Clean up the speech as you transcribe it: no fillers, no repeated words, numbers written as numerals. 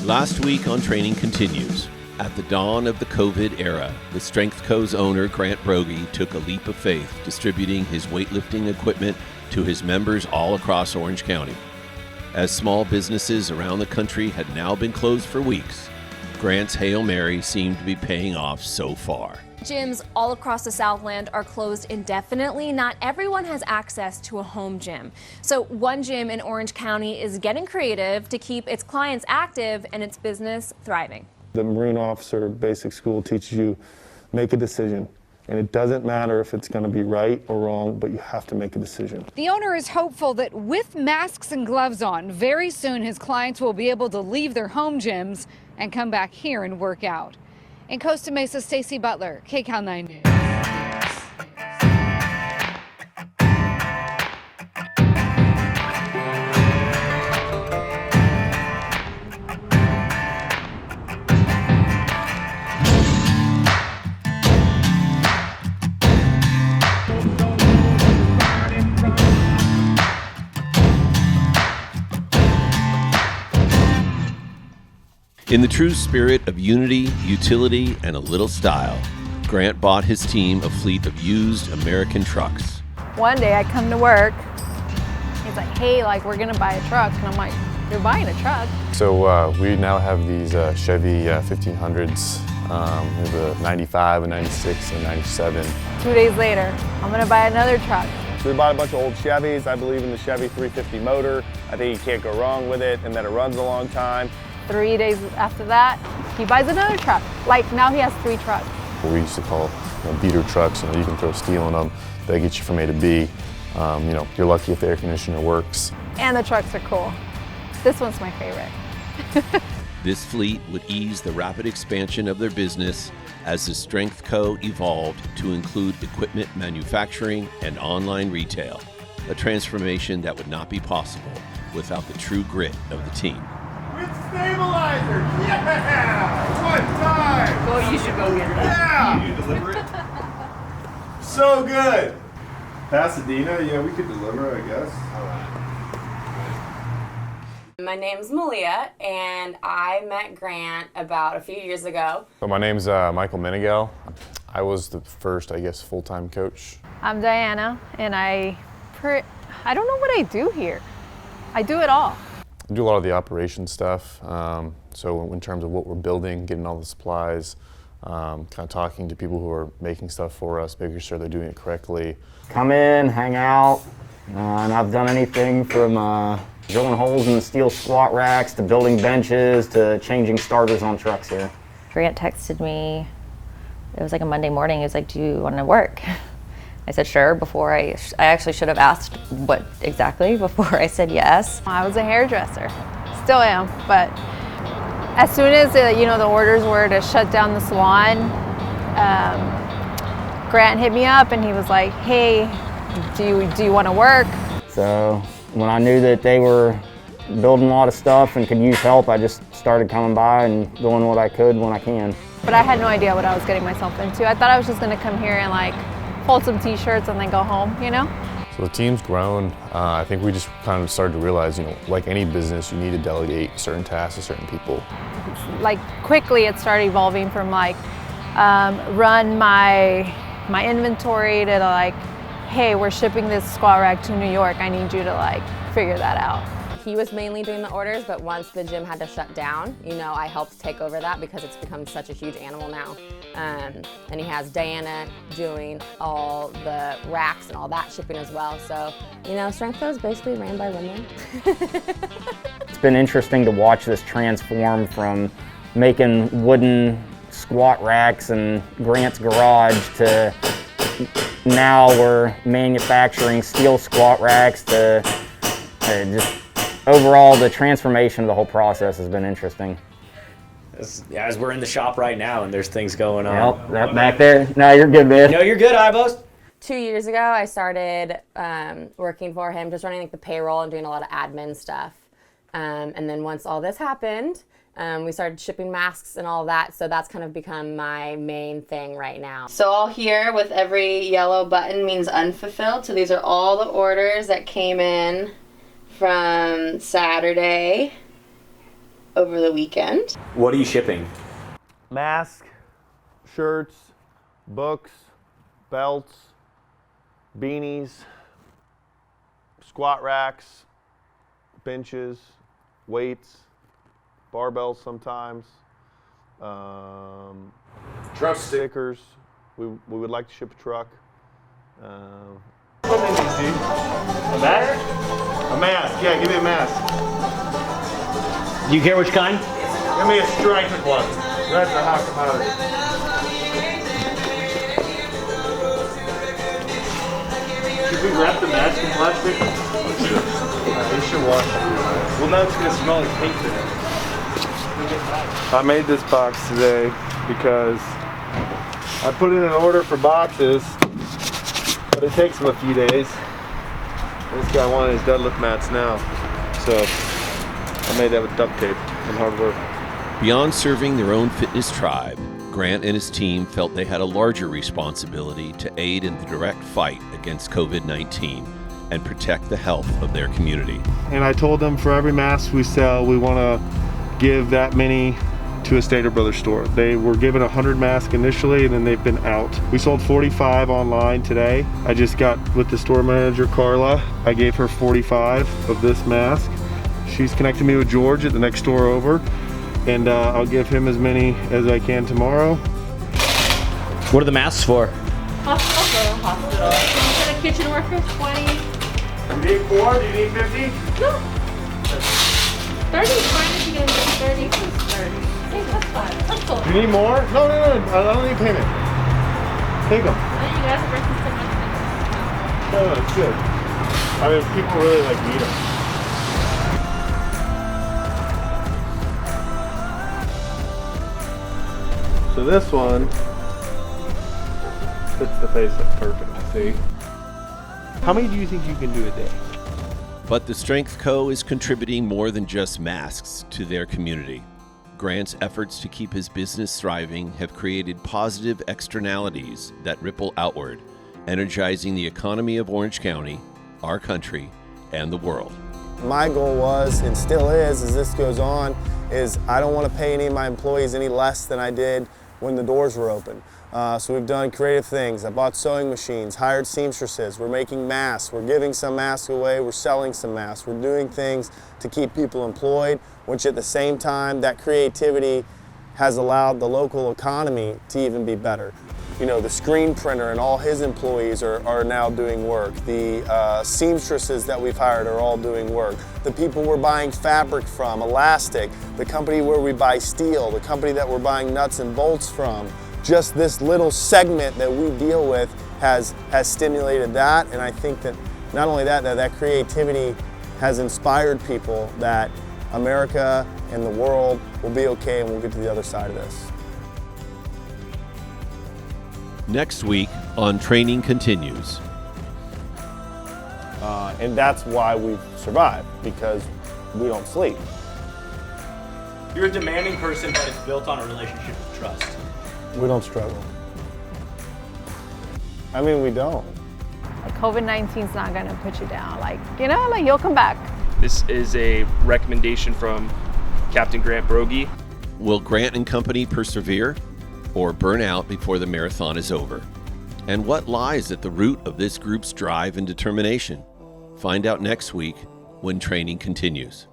Last week on Training Continues. At the dawn of the COVID era, the Strength Co's owner, Grant Brogy, took a leap of faith, distributing his weightlifting equipment to his members all across Orange County. As small businesses around the country had now been closed for weeks, Grant's Hail Mary seemed to be paying off so far. Gyms all across the Southland are closed indefinitely. Not everyone has access to a home gym. So one gym in Orange County is getting creative to keep its clients active and its business thriving. The Marine Officer Basic School teaches you make a decision. And it doesn't matter if it's going to be right or wrong, but you have to make a decision. The owner is hopeful that with masks and gloves on, very soon his clients will be able to leave their home gyms and come back here and work out. In Costa Mesa, Stacy Butler, KCAL 9 News. In the true spirit of unity, utility, and a little style, Grant bought his team a fleet of used American trucks. One day I come to work, he's like, hey, we're gonna buy a truck. And I'm like, you're buying a truck? So we now have these Chevy 1500s. We have a 95, a 96, and a 97. 2 days later, I'm gonna buy another truck. So we bought a bunch of old Chevys. I believe in the Chevy 350 motor. I think you can't go wrong with it, and that it runs a long time. 3 days after that, he buys another truck. Now he has 3 trucks. We used to call beater trucks. You can throw steel in them. They get you from A to B. You're lucky if the air conditioner works. And the trucks are cool. This one's my favorite. This fleet would ease the rapid expansion of their business as the Strength Co. evolved to include equipment manufacturing and online retail, a transformation that would not be possible without the true grit of the team. With stabilizer, yeah! One time! Well, you should go get it. Yeah! You deliver it? So good! Pasadena, yeah, we could deliver, I guess. My name's Malia, and I met Grant about a few years ago. So my name's Michael Meneghel. I was the first, full-time coach. I'm Diana, and I don't know what I do here. I do it all. I do a lot of the operation stuff. So in terms of what we're building, getting all the supplies, kind of talking to people who are making stuff for us, making sure they're doing it correctly. Come in, hang out, and I've done anything from drilling holes in the steel squat racks to building benches to changing starters on trucks here. Grant texted me, it was like a Monday morning, he was like, do you want to work? I said sure before I actually should have asked what exactly before I said yes. I was a hairdresser, still am, but as soon as the orders were to shut down the salon, Grant hit me up and he was like, hey, do you want to work? So when I knew that they were building a lot of stuff and could use help, I just started coming by and doing what I could when I can. But I had no idea what I was getting myself into. I thought I was just going to come here and fold some t-shirts and then go home, So the team's grown. I think we just kind of started to realize, like any business, you need to delegate certain tasks to certain people. Quickly it started evolving from run my inventory to hey, we're shipping this squat rack to New York. I need you to figure that out. He was mainly doing the orders, but once the gym had to shut down, I helped take over that because it's become such a huge animal now. And he has Diana doing all the racks and all that shipping as well. So, Strength Co is basically ran by women. It's been interesting to watch this transform from making wooden squat racks in Grant's garage to now we're manufacturing steel squat racks to just overall the transformation of the whole process has been interesting. As we're in the shop right now and there's things going on. Yep, that back there. No, you're good, man. No, you're good, Ivos. 2 years ago, I started working for him, just running the payroll and doing a lot of admin stuff. And then once all this happened, we started shipping masks and all that, so that's kind of become my main thing right now. So all here with every yellow button means unfulfilled. So these are all the orders that came in from Saturday. over the weekend. What are you shipping? Masks, shirts, books, belts, beanies, squat racks, benches, weights, barbells sometimes, truck stickers. We would like to ship a truck. What did you see? A mask? A mask, yeah, give me a mask. Do you care which kind? Give me a striped one. That's a hot commodity. Should we wrap the mask in plastic? They should wash it. Well, now it's gonna smell like paint today. I made this box today because I put in an order for boxes, but it takes them a few days. This guy wanted his deadlift mats now, so I made that with duct tape and hard work. Beyond serving their own fitness tribe, Grant and his team felt they had a larger responsibility to aid in the direct fight against COVID-19 and protect the health of their community. And I told them for every mask we sell, we want to give that many to a Stater Brothers store. They were given 100 masks initially, and then they've been out. We sold 45 online today. I just got with the store manager, Carla. I gave her 45 of this mask. She's connected me with George at the next store over, and I'll give him as many as I can tomorrow. What are the masks for? Hospital. For the kitchen workers, 20. You need 4? Do you need 50? No. 30 is fine if you're gonna get 30. 30. Hey, that's fine. That's cool. Do you need more? No, I don't need payment. Take them. I think you guys are working so much. No, it's good. I mean, people really need them. So this one fits the face up perfect, see? How many do you think you can do a day? But the Strength Co. is contributing more than just masks to their community. Grant's efforts to keep his business thriving have created positive externalities that ripple outward, energizing the economy of Orange County, our country, and the world. My goal was, and still is, as this goes on, is I don't want to pay any of my employees any less than I did when the doors were open. So we've done creative things. I bought sewing machines, hired seamstresses, we're making masks, we're giving some masks away, we're selling some masks. We're doing things to keep people employed, which at the same time, that creativity has allowed the local economy to even be better. You know, the screen printer and all his employees are now doing work. The seamstresses that we've hired are all doing work. The people we're buying fabric from, Elastic, the company where we buy steel, the company that we're buying nuts and bolts from. Just this little segment that we deal with has stimulated that, and I think that not only that creativity has inspired people that America and the world will be okay and we'll get to the other side of this. Next week on Training Continues. And that's why we've survived, because we don't sleep. You're a demanding person, but it's built on a relationship of trust. We don't struggle. I mean, we don't. COVID-19 is not gonna put you down. You'll come back. This is a recommendation from Captain Grant Brogy. Will Grant and company persevere or burn out before the marathon is over? And what lies at the root of this group's drive and determination? Find out next week when Training Continues.